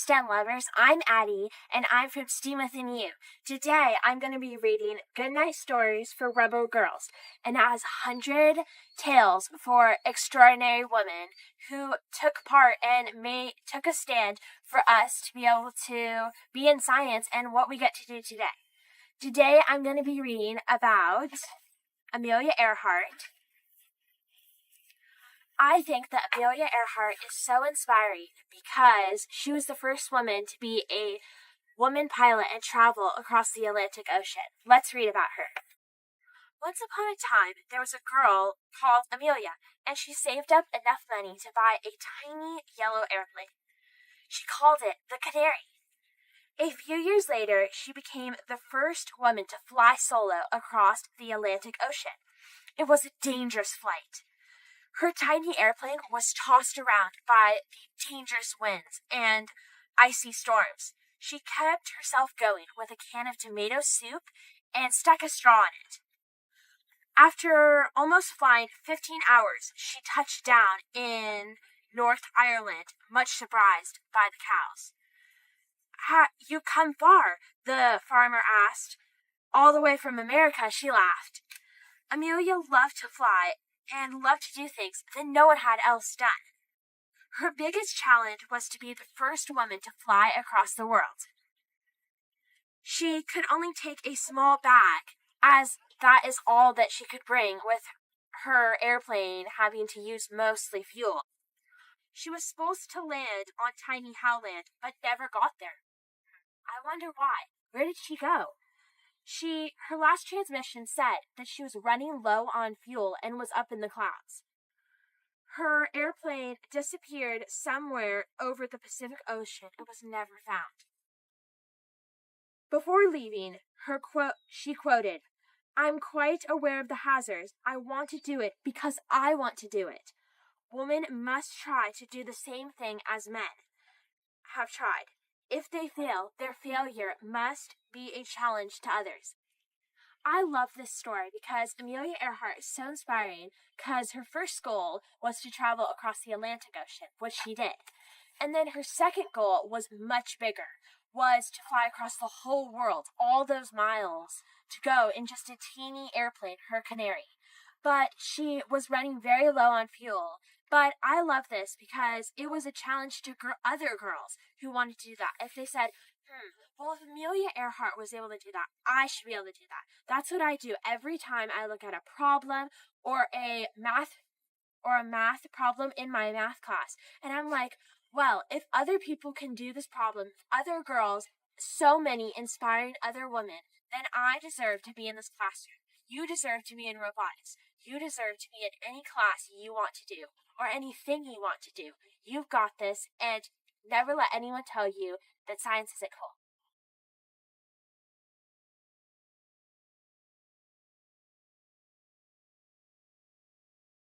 STEM lovers. I'm Addie, and I'm from STEAM Within You. Today, I'm going to be reading Goodnight Stories for Rebel Girls, and it has 100 tales for extraordinary women who took part and took a stand for us to be able to be in science and what we get to do today. Today, I'm going to be reading about Amelia Earhart. I think that Amelia Earhart is so inspiring because she was the first woman to be a woman pilot and travel across the Atlantic Ocean. Let's read about her. Once upon a time, there was a girl called Amelia, and she saved up enough money to buy a tiny yellow airplane. She called it the Canary. A few years later, she became the first woman to fly solo across the Atlantic Ocean. It was a dangerous flight. Her tiny airplane was tossed around by the dangerous winds and icy storms. She kept herself going with a can of tomato soup and stuck a straw in it. After almost flying 15 hours, she touched down in North Ireland, much surprised by the cows. "You come far?" the farmer asked. "All the way from America," she laughed. Amelia loved to fly and loved to do things that no one had else done. Her biggest challenge was to be the first woman to fly across the world. She could only take a small bag, as that is all that she could bring, with her airplane having to use mostly fuel. She was supposed to land on tiny Howland, but never got there. I wonder why. Where did she go? Her last transmission said that she was running low on fuel and was up in the clouds. Her airplane disappeared somewhere over the Pacific Ocean and was never found. Before leaving, she quoted, "I'm quite aware of the hazards. I want to do it because I want to do it. Women must try to do the same thing as men have tried. If they fail, their failure must be a challenge to others." I love this story because Amelia Earhart is so inspiring because her first goal was to travel across the Atlantic Ocean, which she did. And then her second goal was much bigger, was to fly across the whole world, all those miles, to go in just a teeny airplane, her Canary. But she was running very low on fuel. But I love this because it was a challenge to other girls who wanted to do that. If they said, well, if Amelia Earhart was able to do that, I should be able to do that. That's what I do every time I look at a problem or a math problem in my math class. And I'm like, well, if other people can do this problem, other girls, so many inspiring other women, then I deserve to be in this classroom. You deserve to be in robotics. You deserve to be in any class you want to do or anything you want to do. You've got this, and never let anyone tell you that science isn't cool.